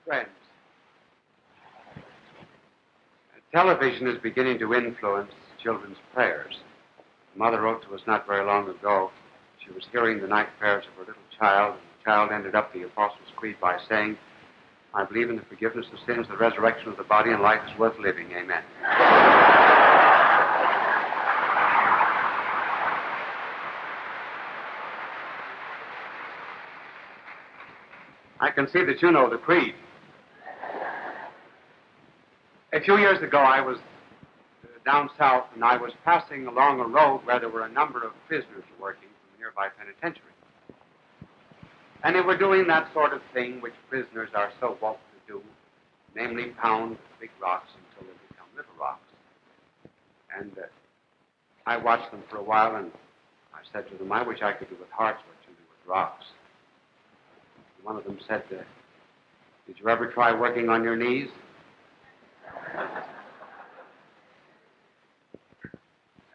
Friends, television is beginning to influence children's prayers. Mother wrote to us not very long ago. She was hearing the night prayers of her little child, and the child ended up the Apostles' Creed by saying, "I believe in the forgiveness of sins, the resurrection of the body, and life is worth living. Amen." I can see that you know the creed. A few years ago, I was down south, and I was passing along a road where there were a number of prisoners working from a nearby penitentiary. And they were doing that sort of thing which prisoners are so wont to do, namely pound big rocks until they become little rocks. And I watched them for a while, and I said to them, "I wish I could do with hearts what you do with rocks." And one of them said, "Did you ever try working on your knees?"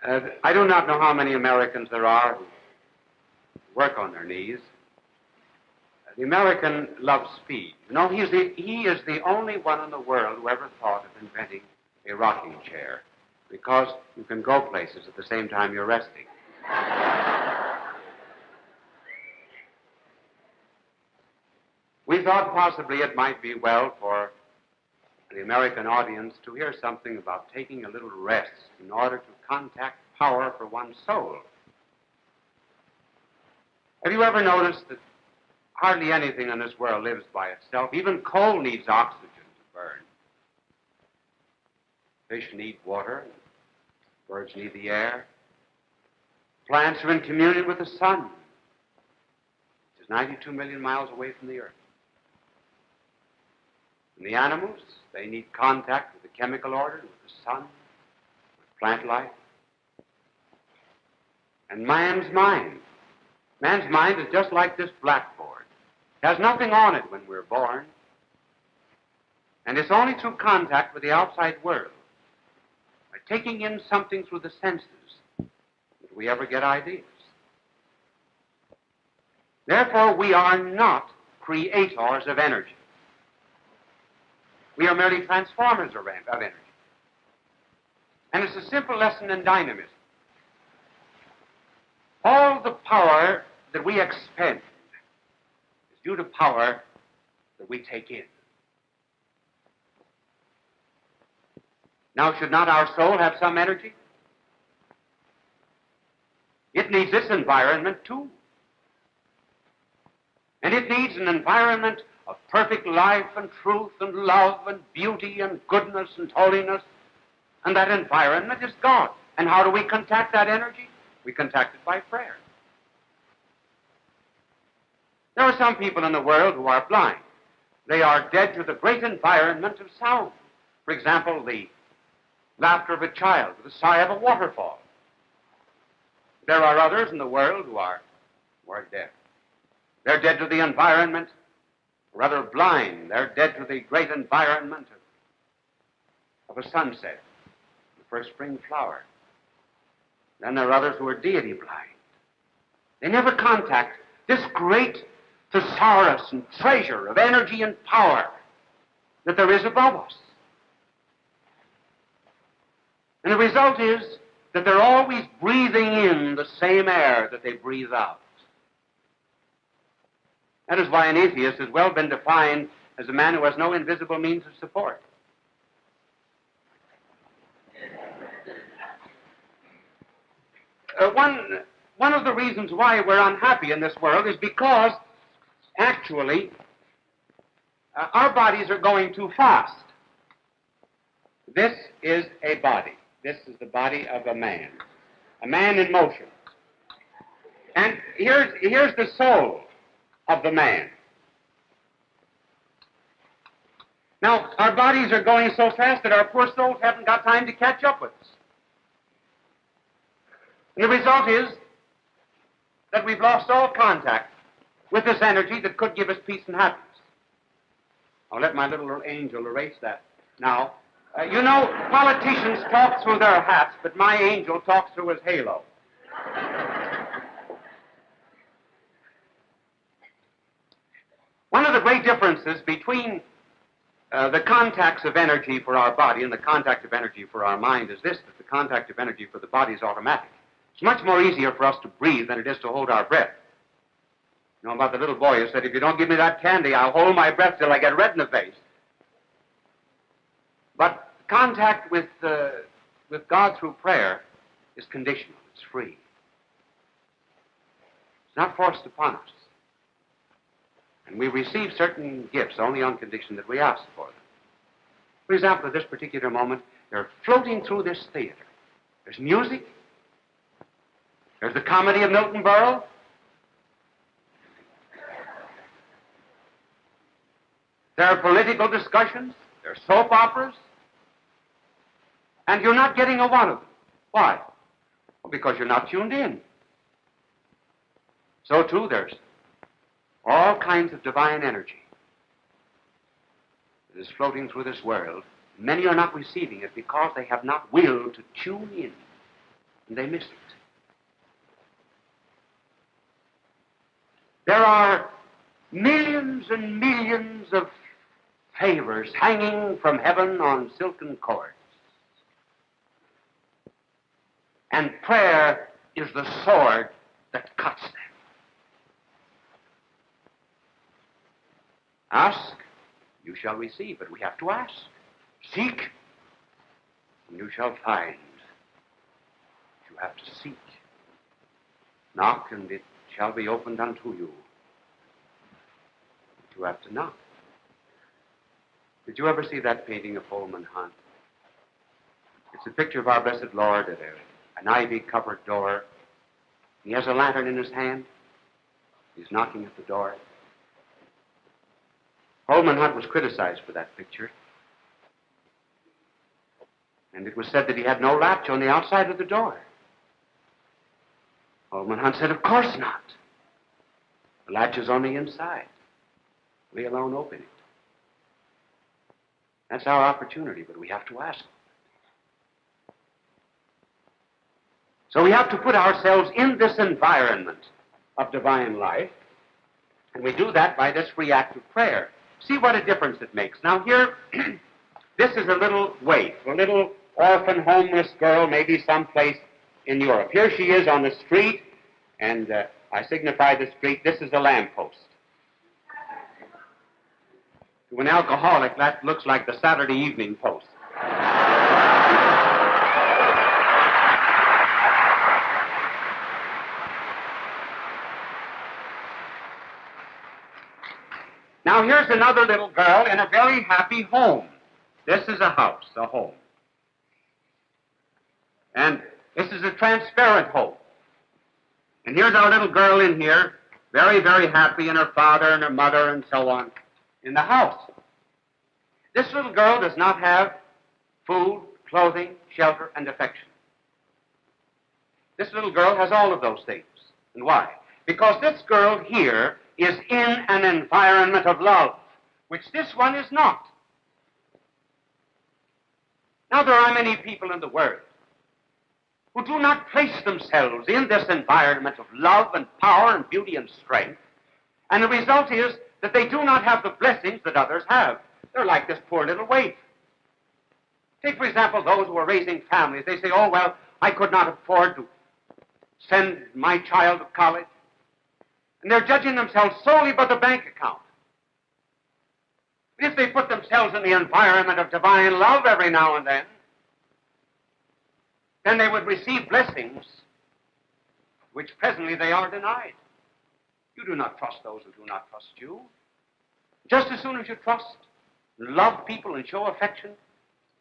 I do not know how many Americans there are who work on their knees. The American loves speed. You know, he is the only one in the world who ever thought of inventing a rocking chair, because you can go places at the same time you're resting. We thought possibly it might be well for the American audience to hear something about taking a little rest in order to contact power for one's soul. Have you ever noticed that hardly anything in this world lives by itself? Even coal needs oxygen to burn. Fish need water. Birds need the air. Plants are in communion with the sun, which is 92 million miles away from the earth. And the animals, they need contact with the chemical order, with the sun, with plant life. And man's mind is just like this blackboard. It has nothing on it when we're born. And it's only through contact with the outside world, by taking in something through the senses, that we ever get ideas. Therefore, we are not creators of energy. We are merely transformers of energy. And it's a simple lesson in dynamism. All the power that we expend is due to power that we take in. Now, should not our soul have some energy? It needs its environment, too. And it needs an environment of perfect life and truth and love and beauty and goodness and holiness. And that environment is God. And how do we contact that energy? We contact it by prayer. There are some people in the world who are blind. They are dead to the great environment of sound. For example, the laughter of a child, the sigh of a waterfall. There are others in the world who are deaf. They're dead to the environment, rather blind. They're dead to the great environment of a sunset, the first spring flower. Then there are others who are deity blind. They never contact this great thesaurus and treasure of energy and power that there is above us. And the result is that they're always breathing in the same air that they breathe out. That is why an atheist has well been defined as a man who has no invisible means of support. One of the reasons why we're unhappy in this world is because, actually, our bodies are going too fast. This is a body. This is the body of a man in motion. And here's the soul of the man. Now, our bodies are going so fast that our poor souls haven't got time to catch up with us. And the result is that we've lost all contact with this energy that could give us peace and happiness. I'll let my little angel erase that now. You know, politicians talk through their hats, but my angel talks through his halo. One of the great differences between The contacts of energy for our body and the contact of energy for our mind is this, that the contact of energy for the body is automatic. It's much more easier for us to breathe than it is to hold our breath. You know about the little boy who said, if you don't give me that candy, I'll hold my breath till I get red in the face. But contact with God through prayer is conditional. It's free. It's not forced upon us. And we receive certain gifts only on condition that we ask for them. For example, at this particular moment, they're floating through this theater. There's music. There's the comedy of Milton Berle. There are political discussions. There are soap operas. And you're not getting a one of them. Why? Well, because you're not tuned in. So, too, there's all kinds of divine energy that is floating through this world. Many are not receiving it because they have not willed to tune in, and they miss it. There are millions and millions of favors hanging from heaven on silken cords. And prayer is the sword that cuts them. Ask, you shall receive, but we have to ask. Seek, and you shall find. You have to seek. Knock, and it shall be opened unto you. But you have to knock. Did you ever see that painting of Holman Hunt? It's a picture of our blessed Lord at an ivy-covered door. He has a lantern in his hand. He's knocking at the door. Holman Hunt was criticized for that picture. And it was said that he had no latch on the outside of the door. Holman Hunt said, of course not. The latch is on the inside. We alone open it. That's our opportunity, but we have to ask. So we have to put ourselves in this environment of divine life, and we do that by this reactive prayer. See what a difference it makes. Now here, this is a little waif, a little orphan, homeless girl, maybe someplace in Europe. Here she is on the street, and I signify the street. This is a lamppost. To an alcoholic, that looks like the Saturday Evening Post. Now, here's another little girl in a very happy home. This is a house, a home. And this is a transparent home. And here's our little girl in here, very, very happy, and her father and her mother and so on in the house. This little girl does not have food, clothing, shelter, and affection. This little girl has all of those things. And why? Because this girl here is in an environment of love, which this one is not. Now, there are many people in the world who do not place themselves in this environment of love and power and beauty and strength, and the result is that they do not have the blessings that others have. They're like this poor little waif. Take, for example, those who are raising families. They say, oh, well, I could not afford to send my child to college. And they're judging themselves solely by the bank account. If they put themselves in the environment of divine love every now and then they would receive blessings which presently they are denied. You do not trust those who do not trust you. Just as soon as you trust, love people, and show affection,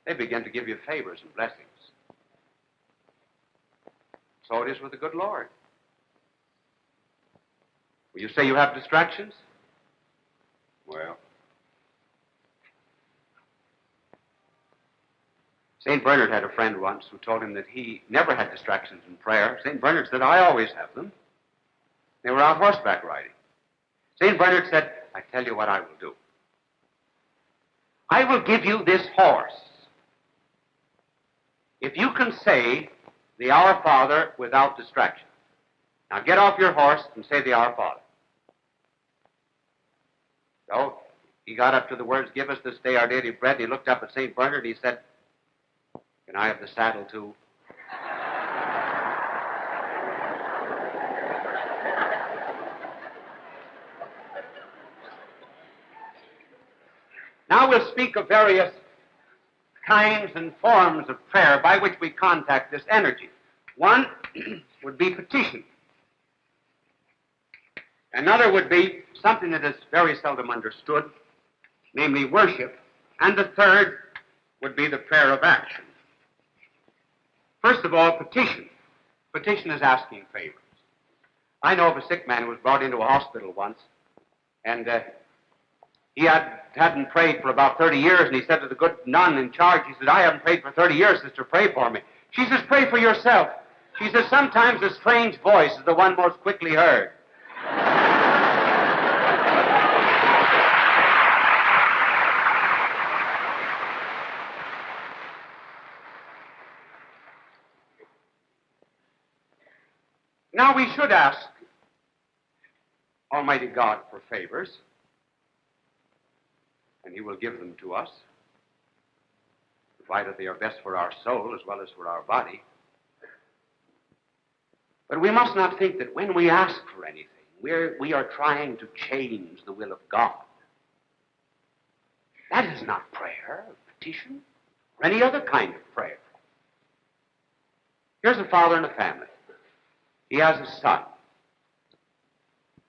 they begin to give you favors and blessings. So it is with the good Lord. Will you say you have distractions? Well, St. Bernard had a friend once who told him that he never had distractions in prayer. St. Bernard said, I always have them. They were out horseback riding. St. Bernard said, I tell you what I will do. I will give you this horse if you can say the Our Father without distraction. Now get off your horse and say the Our Father. So He got up to the words, "Give us this day our daily bread," and he looked up at St. Bernard and he said, "Can I have the saddle too?" Now we'll speak of various kinds and forms of prayer by which we contact this energy. One would be petition. Another would be something that is very seldom understood, namely worship. And the third would be the prayer of action. First of all, petition. Petition is asking favors. I know of a sick man who was brought into a hospital once, and he hadn't prayed for about 30 years, and he said to the good nun in charge, he said, "I haven't prayed for 30 years, sister, pray for me." She says, "Pray for yourself." She says, "Sometimes a strange voice is the one most quickly heard." Now we should ask Almighty God for favors, and he will give them to us, provided they are best for our soul as well as for our body. But we must not think that when we ask for anything, we are trying to change the will of God. That is not prayer, petition, or any other kind of prayer. Here's a father in a family. He has a son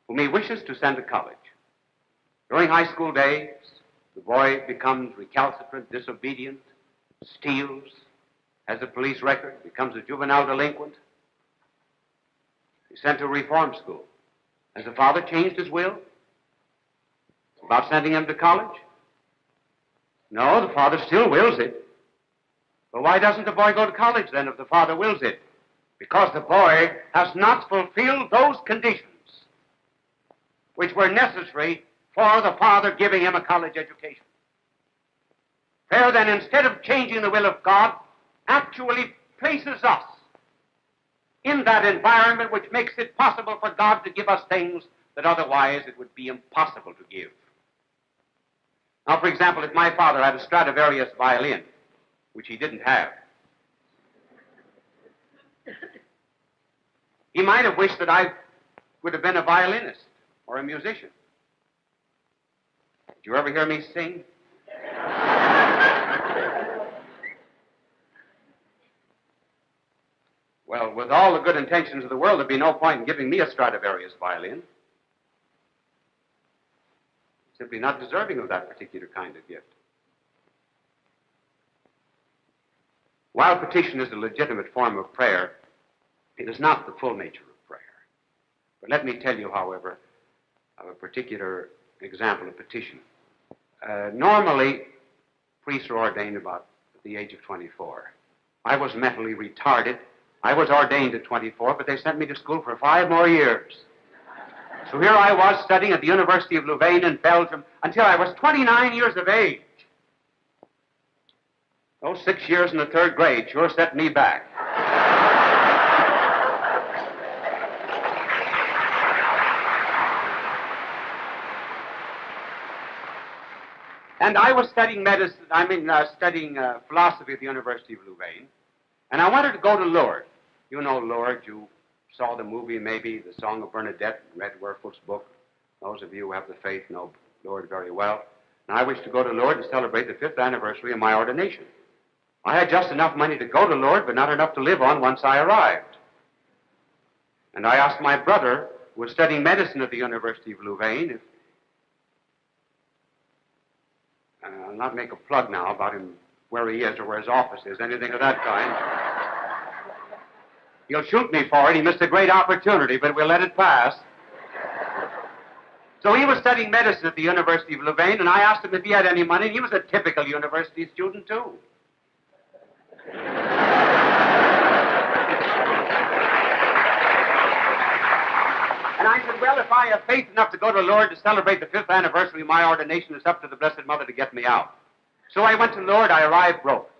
whom he wishes to send to college. During high school days, the boy becomes recalcitrant, disobedient, steals, has a police record, becomes a juvenile delinquent. He's sent to a reform school. Has the father changed his will about sending him to college? No, the father still wills it. But why doesn't the boy go to college then if the father wills it? Because the boy has not fulfilled those conditions which were necessary for the father giving him a college education. Prayer then, instead of changing the will of God, actually places us in that environment which makes it possible for God to give us things that otherwise it would be impossible to give. Now, for example, if my father had a Stradivarius violin, which he didn't have, he might have wished that I would have been a violinist or a musician. Did you ever hear me sing? Well, with all the good intentions of the world, there'd be no point in giving me a Stradivarius violin. Simply not deserving of that particular kind of gift. While petition is a legitimate form of prayer, it is not the full nature of prayer. But let me tell you, however, of a particular example of petition. Normally, priests are ordained about at the age of 24. I was mentally retarded. I was ordained at 24, but they sent me to school for 5 more years. So here I was studying at the University of Louvain in Belgium until I was 29 years of age. Those 6 years in the 3rd grade sure set me back. And I was studying studying philosophy at the University of Louvain. And I wanted to go to Lourdes. You know Lourdes. You saw the movie, maybe, The Song of Bernadette, read Werfel's book. Those of you who have the faith know Lourdes very well. And I wished to go to Lourdes and celebrate the 5th anniversary of my ordination. I had just enough money to go to Lourdes, but not enough to live on once I arrived. And I asked my brother, who was studying medicine at the University of Louvain, if I'll not make a plug now about him, where he is or where his office is, anything of that kind. He'll shoot me for it. He missed a great opportunity, but we'll let it pass. So he was studying medicine at the University of Louvain, and I asked him if he had any money, and he was a typical university student, too. And I said, well, if I have faith enough to go to Lourdes to celebrate the 5th anniversary of my ordination, it's up to the Blessed Mother to get me out. So I went to Lourdes. I arrived broke,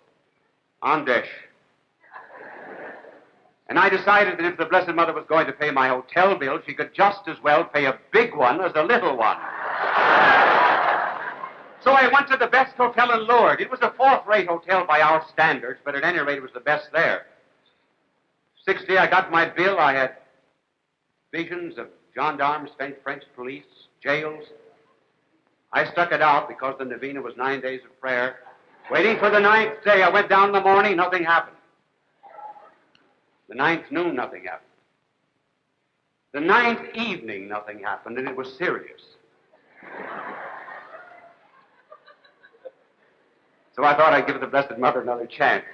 on dish. And I decided that if the Blessed Mother was going to pay my hotel bill, she could just as well pay a big one as a little one. So I went to the best hotel in Lourdes. It was a fourth-rate hotel by our standards, but at any rate, it was the best there. 6th day I got my bill. I had visions of gendarmes, French police, jails. I stuck it out because the novena was 9 days of prayer. Waiting for the 9th day, I went down in the morning, nothing happened. The 9th noon, nothing happened. The 9th evening, nothing happened, and it was serious. So I thought I'd give the Blessed Mother another chance.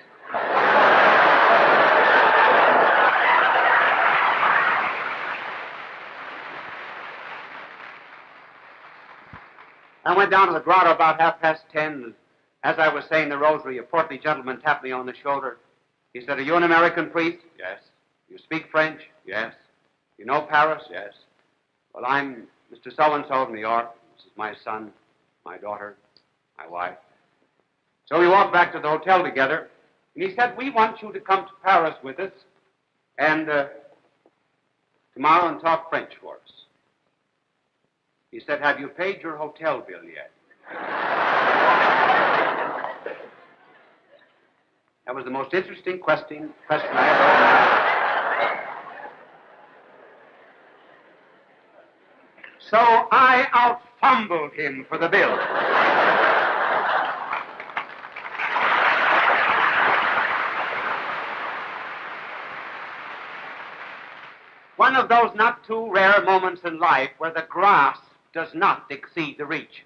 I went down to the grotto about 10:30. As I was saying the rosary, a portly gentleman tapped me on the shoulder. He said, "Are you an American priest?" "Yes." "You speak French?" "Yes." "You know Paris?" "Yes." "Well, I'm Mr. So-and-so of New York. This is my son, my daughter, my wife." So we walked back to the hotel together, and he said, "We want you to come to Paris with us and tomorrow and talk French for us." He said, "Have you paid your hotel bill yet?" That was the most interesting question I ever heard. So I out-fumbled him for the bill. One of those not too rare moments in life where the grasp does not exceed the reach.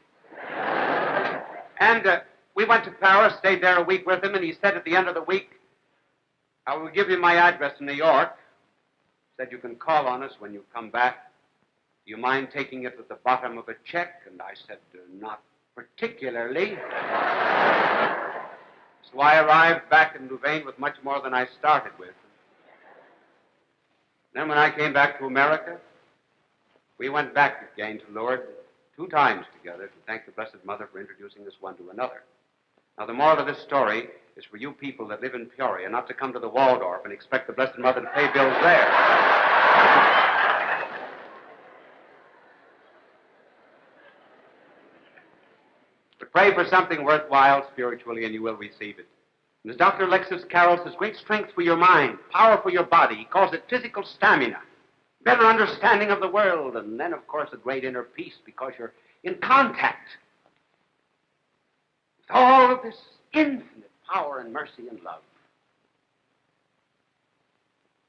And we went to Paris, stayed there a week with him, and he said at the end of the week, "I will give you my address in New York." He said, "You can call on us when you come back. Do you mind taking it at the bottom of a check?" And I said, "Not particularly." So I arrived back in Louvain with much more than I started with. Then when I came back to America, we went back again to Lourdes 2 times together to thank the Blessed Mother for introducing us one to another. Now, the moral of this story is for you people that live in Peoria not to come to the Waldorf and expect the Blessed Mother to pay bills there. But pray for something worthwhile spiritually and you will receive it. And as Dr. Alexis Carroll says, great strength for your mind, power for your body. He calls it physical stamina, better understanding of the world, and then, of course, a great inner peace because you're in contact with all of this infinite power and mercy and love.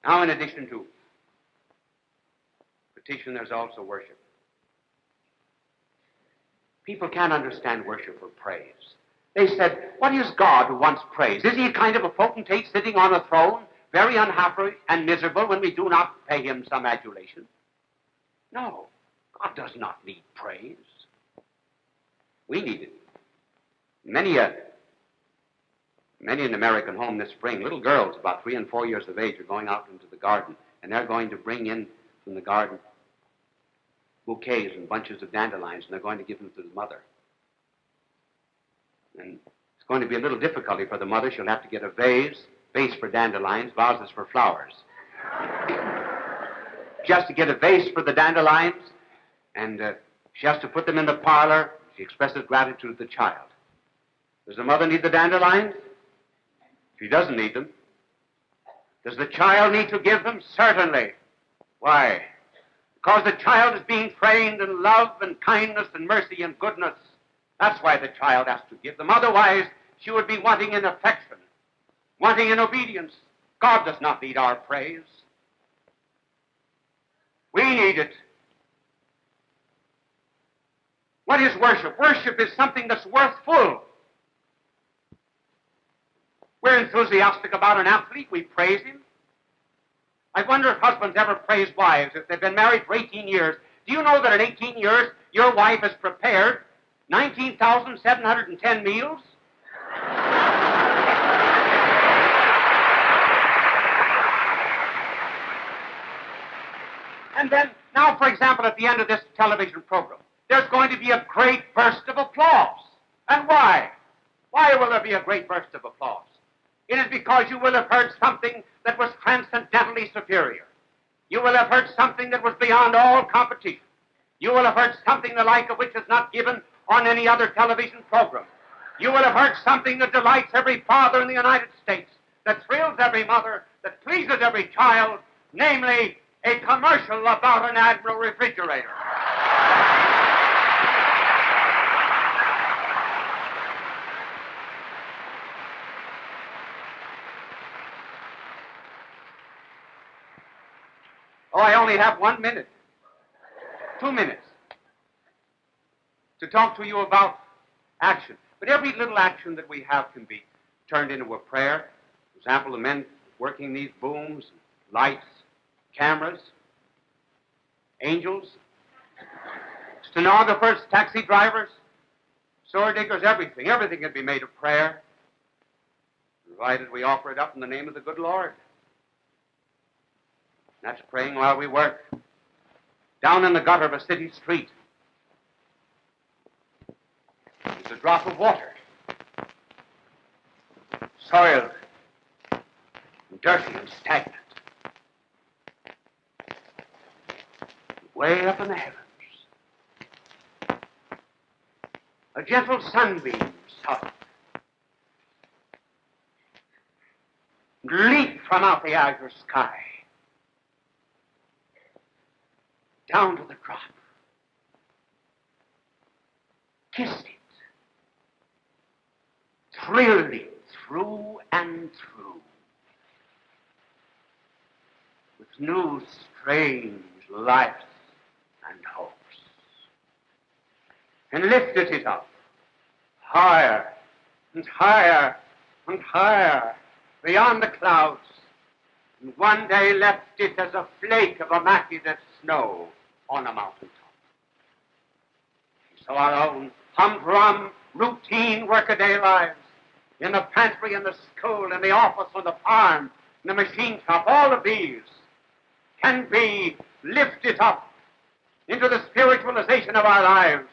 Now, in addition to petition, there's also worship. People can't understand worship or praise. They said, what is God who wants praise? Is he a kind of a potentate sitting on a throne, very unhappy and miserable when we do not pay him some adulation? No, God does not need praise. We need it. Many an American home this spring, little girls about 3 and 4 years of age are going out into the garden, and they're going to bring in from the garden bouquets and bunches of dandelions, and they're going to give them to the mother. And it's going to be a little difficulty for the mother. She'll have to get a vase for dandelions, vases for flowers. She has to get a vase for the dandelions, and she has to put them in the parlor. She expresses gratitude to the child. Does the mother need the dandelions? She doesn't need them. Does the child need to give them? Certainly. Why? Because the child is being trained in love and kindness and mercy and goodness. That's why the child has to give them. Otherwise, she would be wanting in affection, wanting in obedience. God does not need our praise. We need it. What is worship? Worship is something that's worthful. We're enthusiastic about an athlete. We praise him. I wonder if husbands ever praise wives if they've been married for 18 years. Do you know that in 18 years, your wife has prepared 19,710 meals? And then, now, for example, at the end of this television program, there's going to be a great burst of applause. And why? Why will there be a great burst of applause? It is because you will have heard something that was transcendently superior. You will have heard something that was beyond all competition. You will have heard something the like of which is not given on any other television program, you will have heard something that delights every father in the United States, that thrills every mother, that pleases every child, namely a commercial about an Admiral refrigerator. Oh, I only have 1 minute, 2 minutes to talk to you about action. But every little action that we have can be turned into a prayer. For example, the men working these booms, lights, cameras, angels, stenographers, taxi drivers, sword diggers, everything. Everything can be made a prayer, provided we offer it up in the name of the good Lord. That's praying while we work. Down in the gutter of a city street, there's a drop of water, soiled, and dirty and stagnant. Way up in the heavens, a gentle sunbeam sought, leaped from out the azure sky down to the drop, kissed it, thrilled it through and through with new strange life and hopes, and lifted it up higher and higher and higher beyond the clouds, and one day left it as a flake of immaculate snow on a mountaintop. So our own humdrum, routine workaday lives, in the pantry, in the school, in the office, on the farm, in the machine shop, all of these can be lifted up into the spiritualization of our lives,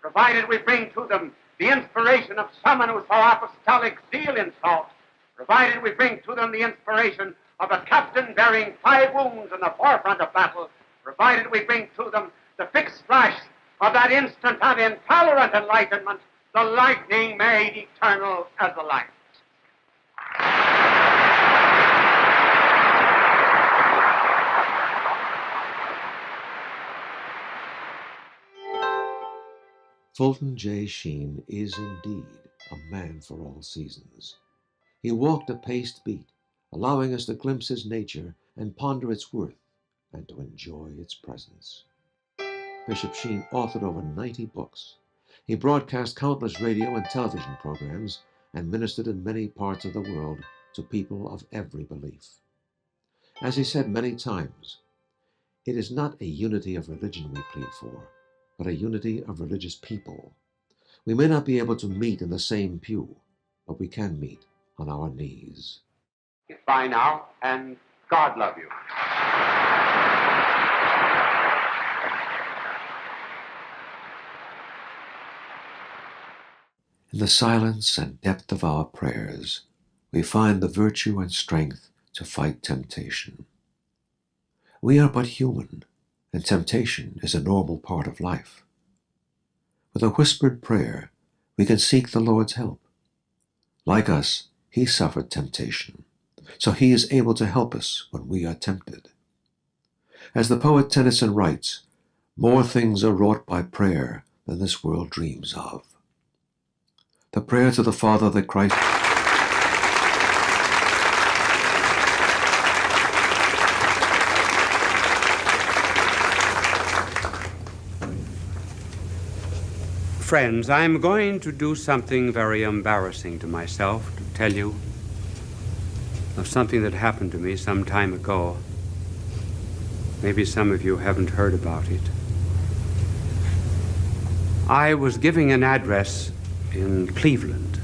provided we bring to them the inspiration of someone who saw apostolic zeal in thought, provided we bring to them the inspiration of a captain bearing 5 wounds in the forefront of battle, provided we bring to them the fixed flash of that instant of intolerant enlightenment, the lightning made eternal as the light. Fulton J. Sheen is indeed a man for all seasons. He walked a paced beat, allowing us to glimpse his nature and ponder its worth and to enjoy its presence. Bishop Sheen authored over 90 books. He broadcast countless radio and television programs and ministered in many parts of the world to people of every belief. As he said many times, it is not a unity of religion we plead for, but a unity of religious people. We may not be able to meet in the same pew, but we can meet on our knees. Bye now, and God love you. In the silence and depth of our prayers, we find the virtue and strength to fight temptation. We are but human, and temptation is a normal part of life. With a whispered prayer, we can seek the Lord's help. Like us, he suffered temptation, so he is able to help us when we are tempted. As the poet Tennyson writes, more things are wrought by prayer than this world dreams of. The prayer to the Father that Christ... Friends, I'm going to do something very embarrassing to myself to tell you of something that happened to me some time ago. Maybe some of you haven't heard about it. I was giving an address in Cleveland,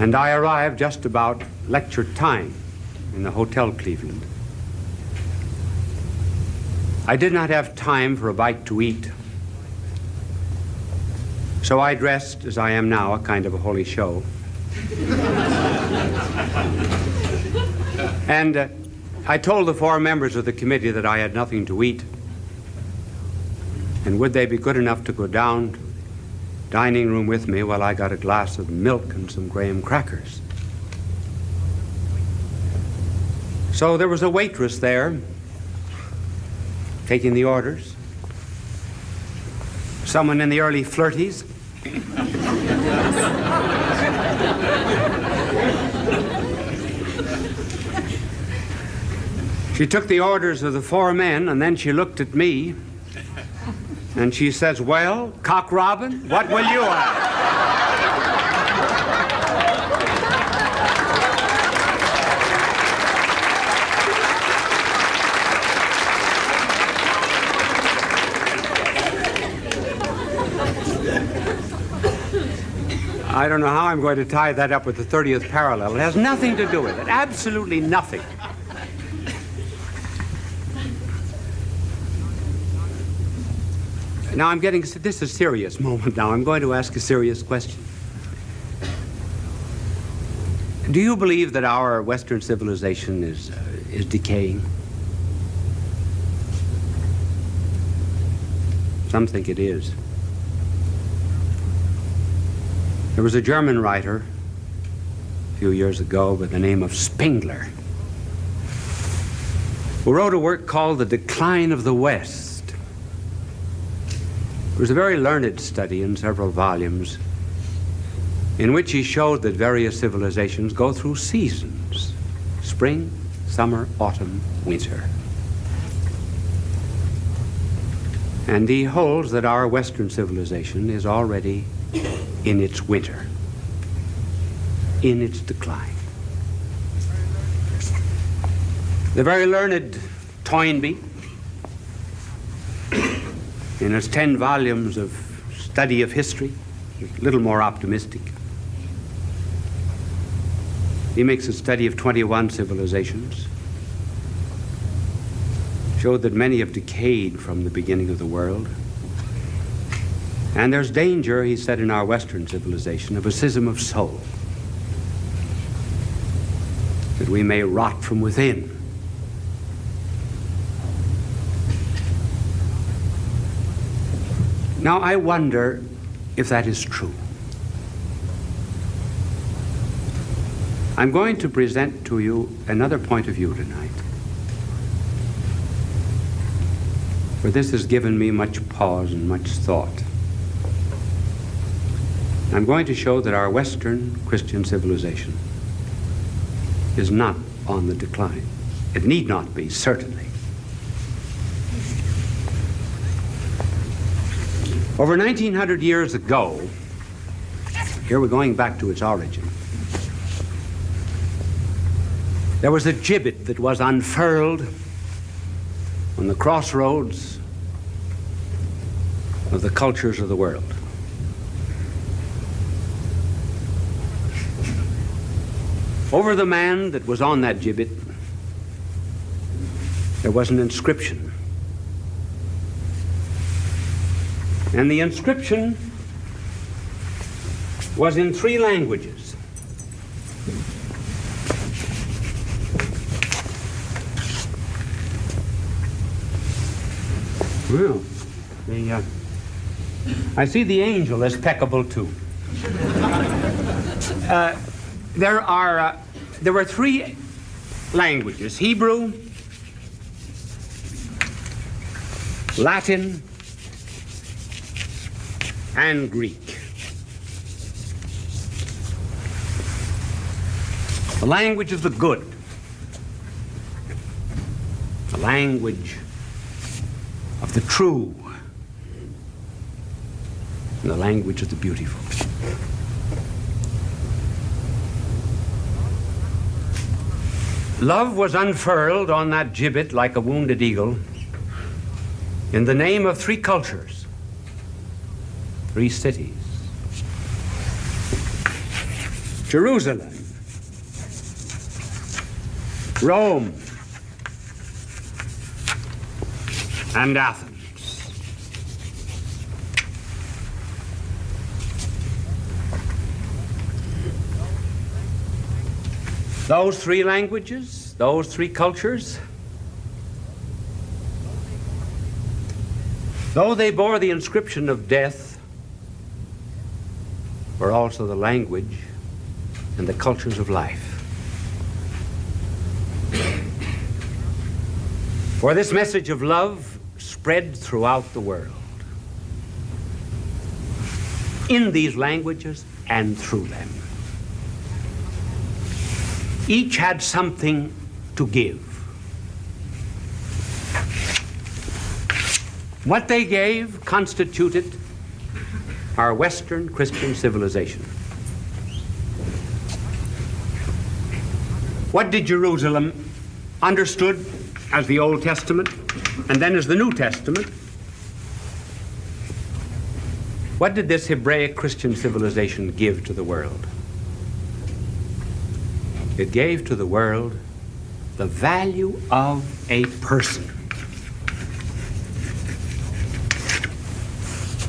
and I arrived just about lecture time in the Hotel Cleveland. I did not have time for a bite to eat, so I dressed as I am now, a kind of a holy show. And I told the 4 members of the committee that I had nothing to eat. And would they be good enough to go down to the dining room with me while I got a glass of milk and some graham crackers? So there was a waitress there, taking the orders. Someone in the early 30s. She took the orders of the 4 men, and then she looked at me, and she says, "Well, Cock Robin, what will you have?" I don't know how I'm going to tie that up with the 30th parallel. It has nothing to do with it, absolutely nothing. Now I'm getting, this is a serious moment now. I'm going to ask a serious question. Do you believe that our Western civilization is decaying? Some think it is. There was a German writer a few years ago by the name of Spengler who wrote a work called The Decline of the West. It was a very learned study in several volumes in which he showed that various civilizations go through seasons: spring, summer, autumn, winter. And he holds that our Western civilization is already in its winter, in its decline. The very learned Toynbee, in his 10 volumes of study of history, a little more optimistic. He makes a study of 21 civilizations, showed that many have decayed from the beginning of the world. And there's danger, he said, in our Western civilization of a schism of soul, that we may rot from within. Now, I wonder if that is true. I'm going to present to you another point of view tonight, for this has given me much pause and much thought. I'm going to show that our Western Christian civilization is not on the decline. It need not be, certainly. Over 1900 years ago, here we're going back to its origin, there was a gibbet that was unfurled on the crossroads of the cultures of the world. Over the man that was on that gibbet, there was an inscription. And the inscription was in 3 languages. Well, I see the angel is peccable too. There were 3 languages: Hebrew, Latin, and Greek. The language of the good, the language of the true, and the language of the beautiful. Love was unfurled on that gibbet like a wounded eagle in the name of 3 cultures, 3 cities: Jerusalem, Rome, and Athens. Those 3 languages, those 3 cultures, Though they bore the inscription of death, were also the language and the cultures of life. For this message of love spread throughout the world, in these languages and through them. Each had something to give. What they gave constituted our Western Christian civilization. What did Jerusalem, understood as the Old Testament and then as the New Testament, what did this Hebraic Christian civilization give to the world? It gave to the world the value of a person.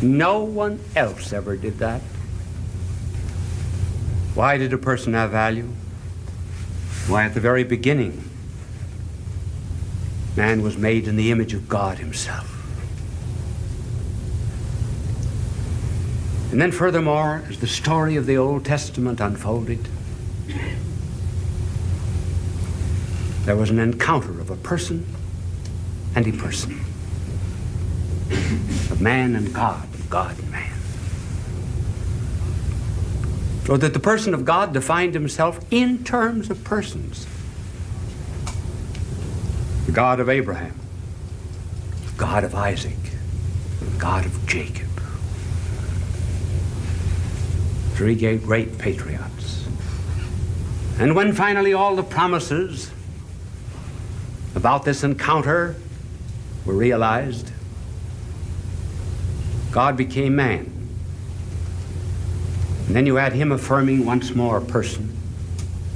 No one else ever did that. Why did a person have value? Why, at the very beginning, man was made in the image of God himself. And then furthermore, as the story of the Old Testament unfolded, there was an encounter of a person and a person, of man and God and man. So that the person of God defined himself in terms of persons. The God of Abraham, the God of Isaac, the God of Jacob. Three great patriots. And when finally all the promises about this encounter were realized, God became man. And then you add him affirming once more person.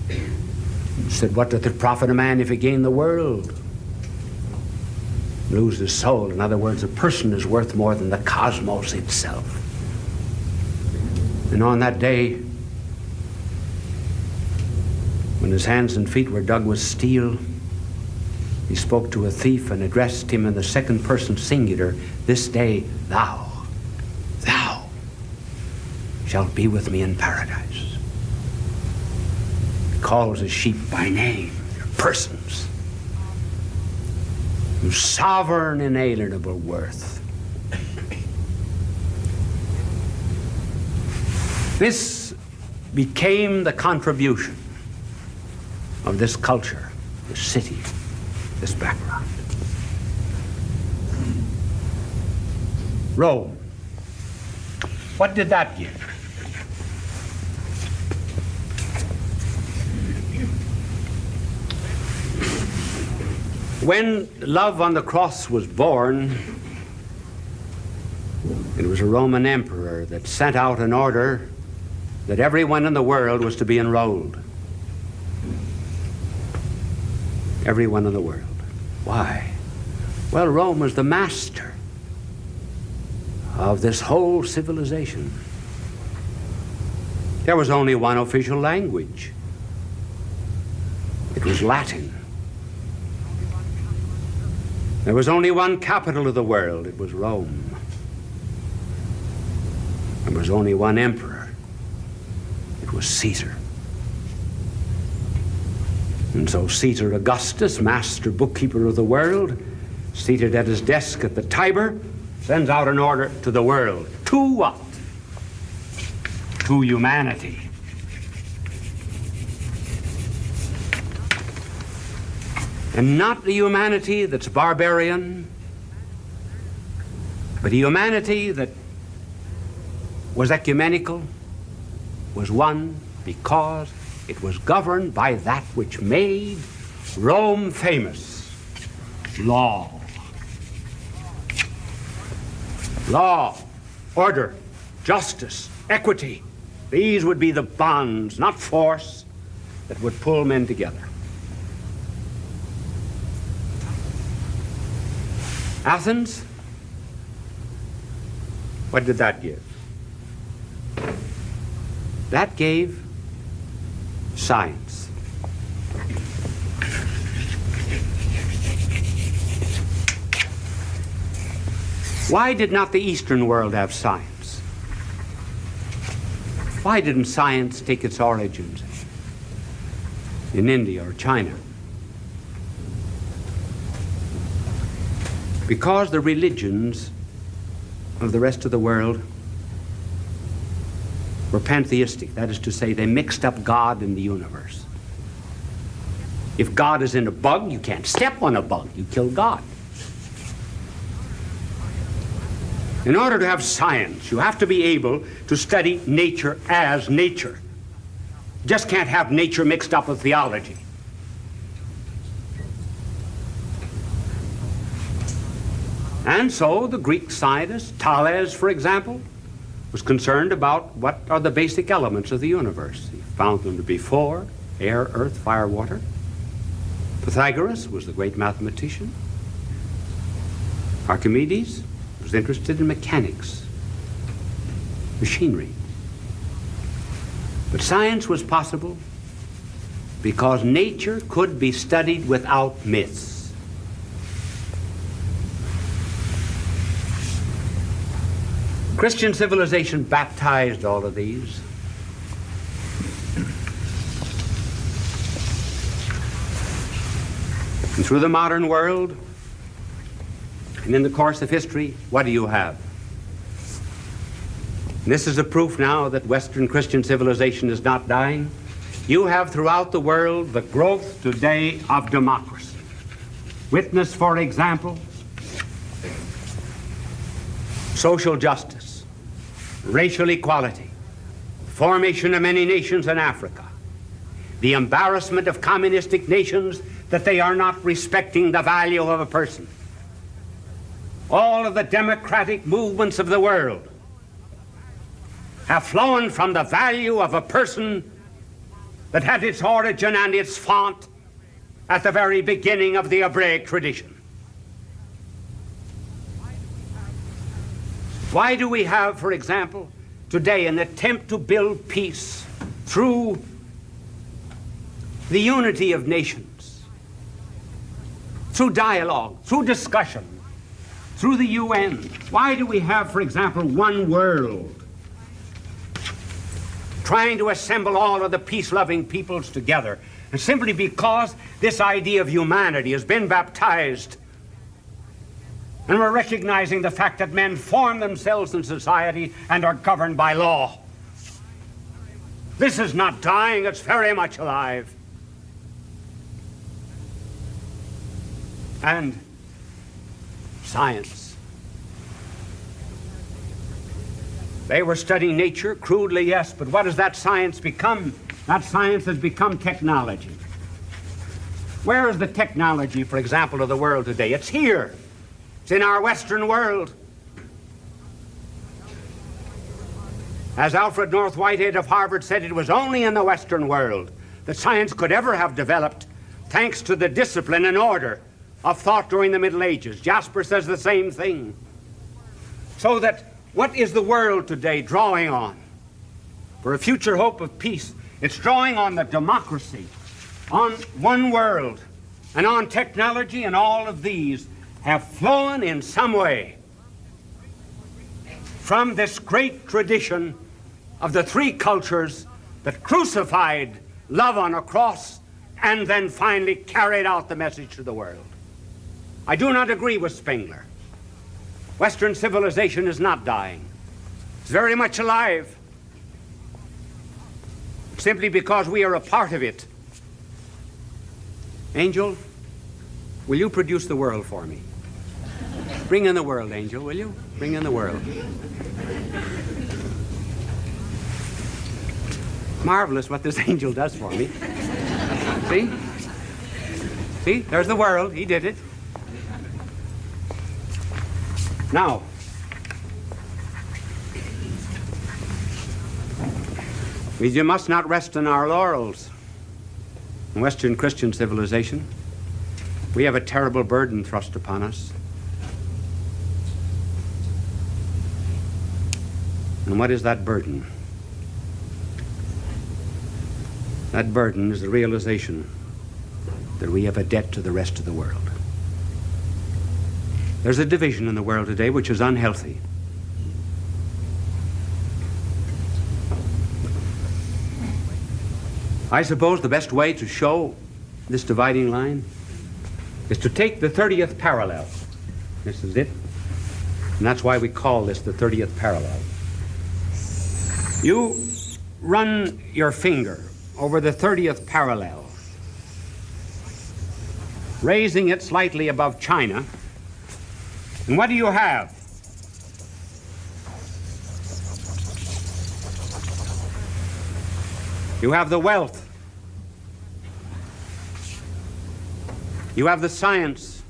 He said, what doth it profit a man if he gain the world, lose his soul? In other words, a person is worth more than the cosmos itself. And on that day, when his hands and feet were dug with steel, he spoke to a thief and addressed him in the second person singular, this day thou shalt be with me in paradise. He calls his sheep by name, persons, whose sovereign inalienable worth. This became the contribution of this culture, this city, this background. Rome. What did that give? When love on the cross was born, it was a Roman emperor that sent out an order that everyone in the world was to be enrolled. Everyone in the world. Why? Well, Rome was the master of this whole civilization. There was only one official language. It was Latin. There was only one capital of the world. It was Rome. There was only one emperor. It was Caesar. And so Caesar Augustus, master bookkeeper of the world, seated at his desk at the Tiber, sends out an order to the world. To what? To humanity. And not the humanity that's barbarian, but a humanity that was ecumenical, was one because it was governed by that which made Rome famous: law. Law, order, justice, equity. These would be the bonds, not force, that would pull men together. Athens, what did that give? That gave science. Why did not the Eastern world have science? Why didn't science take its origins in India or China? Because the religions of the rest of the world were pantheistic. That is to say, they mixed up God and the universe. If God is in a bug, you can't step on a bug. You kill God. In order to have science, you have to be able to study nature as nature. You just can't have nature mixed up with theology. And so the Greek scientist, Thales, for example, was concerned about what are the basic elements of the universe. He found them to be four: air, earth, fire, water. Pythagoras was the great mathematician. Archimedes was interested in mechanics, machinery. But science was possible because nature could be studied without myths. Christian civilization baptized all of these. And through the modern world, and in the course of history, what do you have? And this is a proof now that Western Christian civilization is not dying. You have throughout the world the growth today of democracy. Witness, for example, social justice, racial equality, formation of many nations in Africa, the embarrassment of communistic nations that they are not respecting the value of a person. All of the democratic movements of the world have flown from the value of a person that had its origin and its font at the very beginning of the Hebraic tradition. Why do we have, for example, today an attempt to build peace through the unity of nations, through dialogue, through discussion, through the UN? Why do we have, for example, one world trying to assemble all of the peace-loving peoples together? And simply because this idea of humanity has been baptized, and we're recognizing the fact that men form themselves in society and are governed by law. This is not dying, it's very much alive. And science. They were studying nature, crudely, yes, but what has that science become? That science has become technology. Where is the technology, for example, of the world today? It's here. It's in our Western world. As Alfred North Whitehead of Harvard said, it was only in the Western world that science could ever have developed thanks to the discipline and order of thought during the Middle Ages. Jasper says the same thing. So that what is the world today drawing on for a future hope of peace? It's drawing on the democracy, on one world, and on technology, and all of these have flown in some way from this great tradition of the three cultures that crucified love on a cross and then finally carried out the message to the world. I do not agree with Spengler. Western civilization is not dying. It's very much alive, simply because we are a part of it. Angel, will you produce the world for me? Bring in the world, Angel, will you? Bring in the world. Marvelous what this angel does for me. See? See? There's the world. He did it. Now, we must not rest on our laurels. In Western Christian civilization, we have a terrible burden thrust upon us. And what is that burden? That burden is the realization that we have a debt to the rest of the world. There's a division in the world today which is unhealthy. I suppose the best way to show this dividing line is to take the 30th parallel. This is it. And that's why we call this the 30th parallel. You run your finger over the 30th parallel, raising it slightly above China. And what do you have? You have the wealth. You have the science.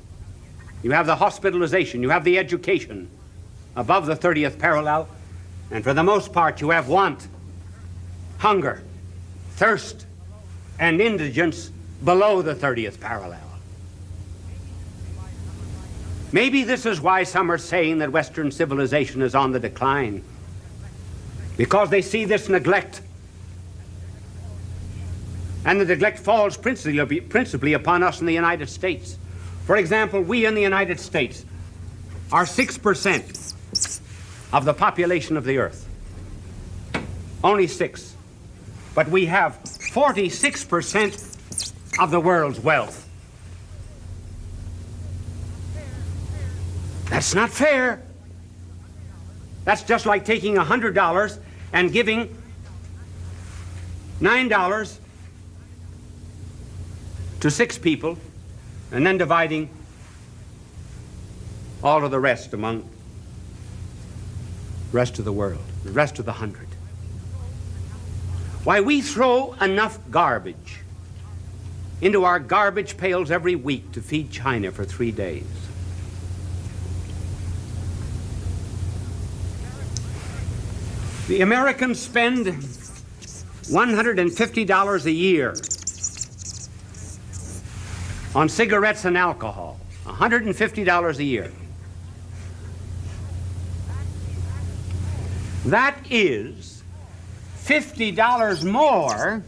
You have the hospitalization. You have the education above the 30th parallel. And for the most part, you have want, hunger, thirst, and indigence below the 30th parallel. Maybe this is why some are saying that Western civilization is on the decline, because they see this neglect. And the neglect falls principally upon us in the United States. For example, we in the United States are 6% of the population of the earth. Only 6. But we have 46% of the world's wealth. That's not fair. That's just like taking $100 and giving $9 to 6 people and then dividing all of the rest among the rest of the world, the rest of the 100. Why, we throw enough garbage into our garbage pails every week to feed China for 3 days. The Americans spend $150 a year on cigarettes and alcohol. $150 a year. That is $50 more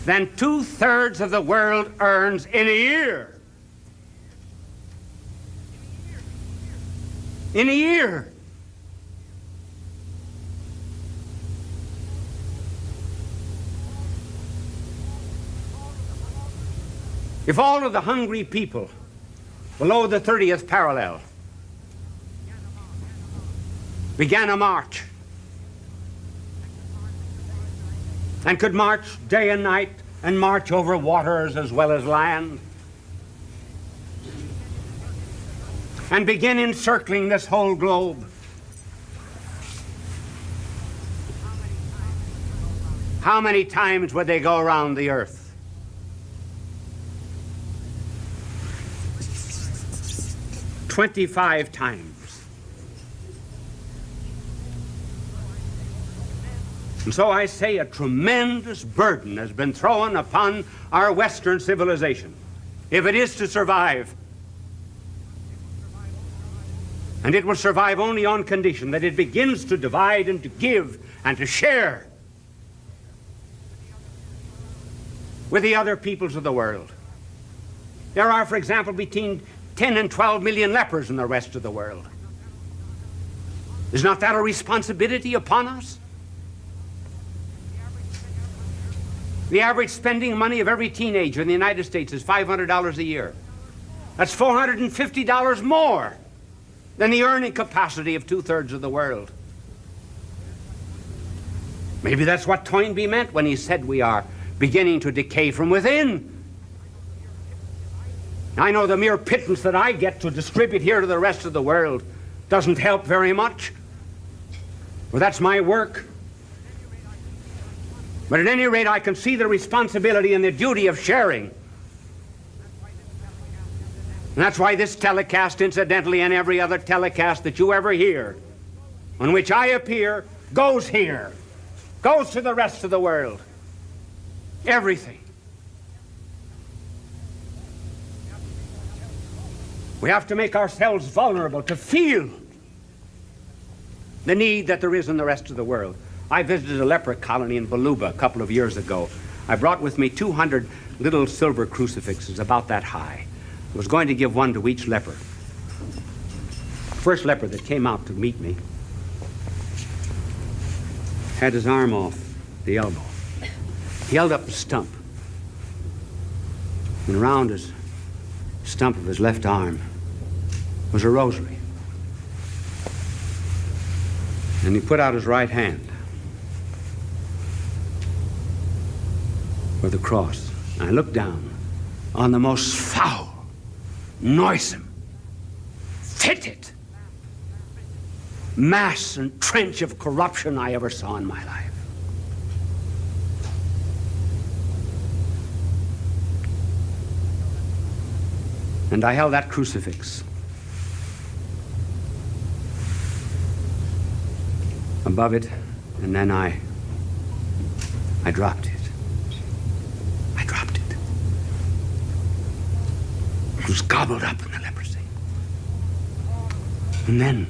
than 2/3 of the world earns in a year. In a year. If all of the hungry people below the 30th parallel began a march and could march day and night and march over waters as well as land and begin encircling this whole globe, how many times would they go around the earth? 25 times. And so I say a tremendous burden has been thrown upon our Western civilization, if it is to survive. And it will survive only on condition that it begins to divide and to give and to share with the other peoples of the world. There are, for example, between 10 and 12 million lepers in the rest of the world. Is not that a responsibility upon us? The average spending money of every teenager in the United States is $500 a year. That's $450 more than the earning capacity of 2/3 of the world. Maybe that's what Toynbee meant when he said we are beginning to decay from within. I know the mere pittance that I get to distribute here to the rest of the world doesn't help very much. Well, that's my work. But at any rate, I can see the responsibility and the duty of sharing. And that's why this telecast, incidentally, and every other telecast that you ever hear, on which I appear, goes here, goes to the rest of the world. Everything. We have to make ourselves vulnerable to feel the need that there is in the rest of the world. I visited a leper colony in Baluba a couple of years ago. I brought with me 200 little silver crucifixes about that high. was going to give one to each leper. First leper that came out to meet me had his arm off the elbow. He held up a stump, and around his stump of his left arm was a rosary. And he put out his right hand for the cross. And I looked down on the most foul, noisome, fetid mass and trench of corruption I ever saw in my life. And I held that crucifix above it, and then I dropped it. I dropped it. It was gobbled up in the leprosy. And then,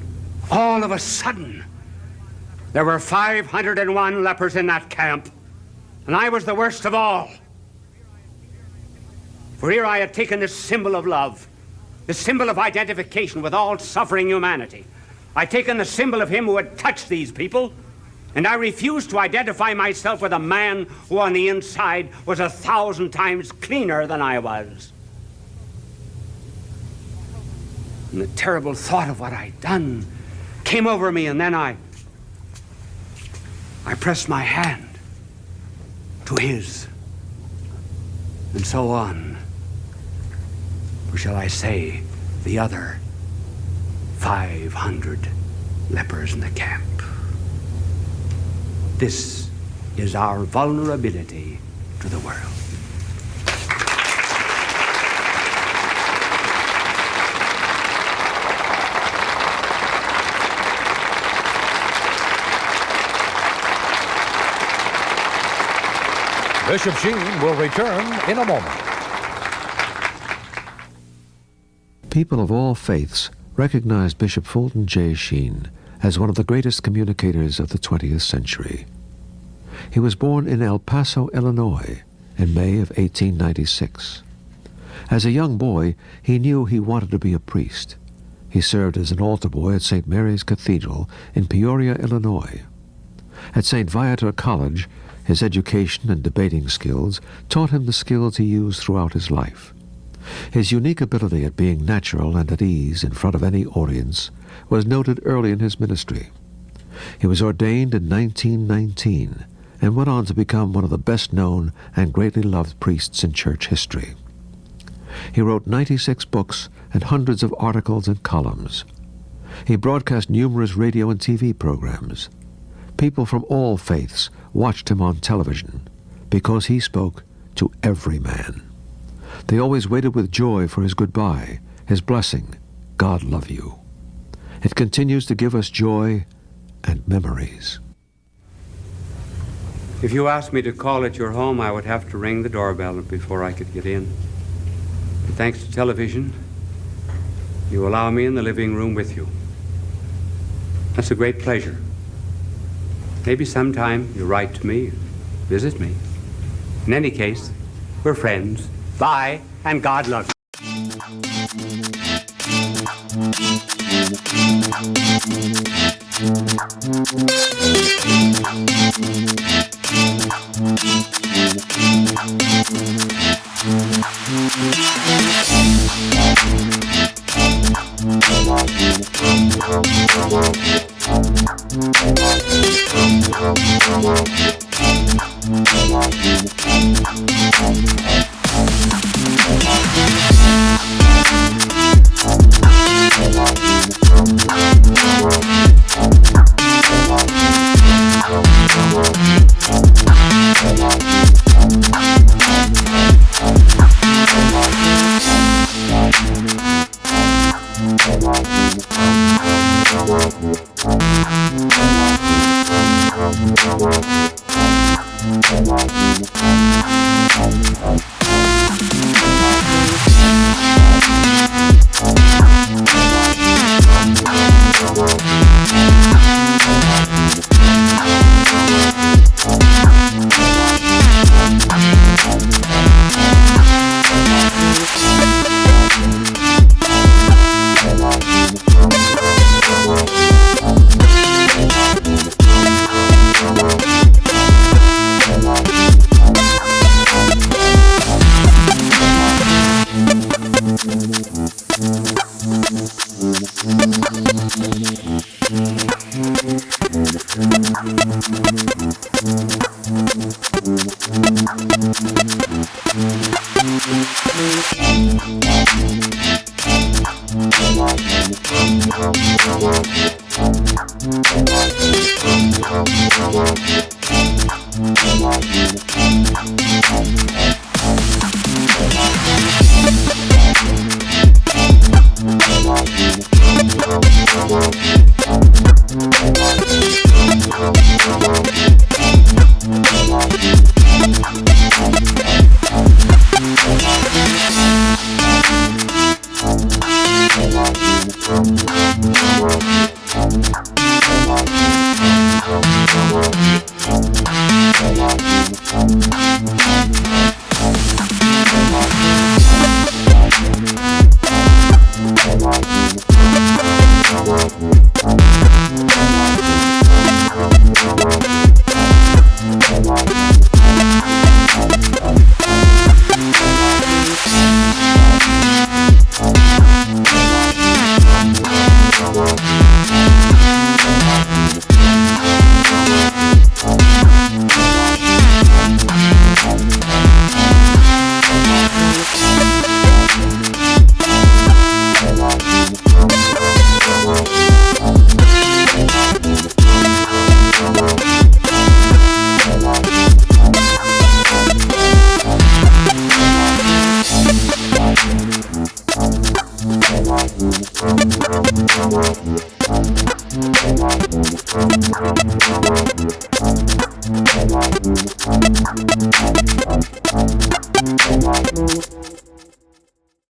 all of a sudden, there were 501 lepers in that camp, and I was the worst of all. For here I had taken this symbol of love, the symbol of identification with all suffering humanity. I'd taken the symbol of him who had touched these people, and I refused to identify myself with a man who on the inside was 1,000 times cleaner than I was. And the terrible thought of what I'd done came over me, and then I pressed my hand to his, and so on. Or shall I say, the other 500 lepers in the camp. This is our vulnerability to the world. Bishop Sheen will return in a moment. People of all faiths recognize Bishop Fulton J. Sheen as one of the greatest communicators of the 20th century. He was born in El Paso, Illinois, in May of 1896. As a young boy, he knew he wanted to be a priest. He served as an altar boy at St. Mary's Cathedral in Peoria, Illinois. At St. Viator College, his education and debating skills taught him the skills he used throughout his life. His unique ability at being natural and at ease in front of any audience was noted early in his ministry. He was ordained in 1919 and went on to become one of the best-known and greatly loved priests in church history. He wrote 96 books and hundreds of articles and columns. He broadcast numerous radio and TV programs. People from all faiths watched him on television because he spoke to every man. They always waited with joy for his goodbye, his blessing, God love you. It continues to give us joy and memories. If you asked me to call at your home, I would have to ring the doorbell before I could get in. But thanks to television, you allow me in the living room with you. That's a great pleasure. Maybe sometime you write to me, visit me. In any case, we're friends. Bye, and God love you.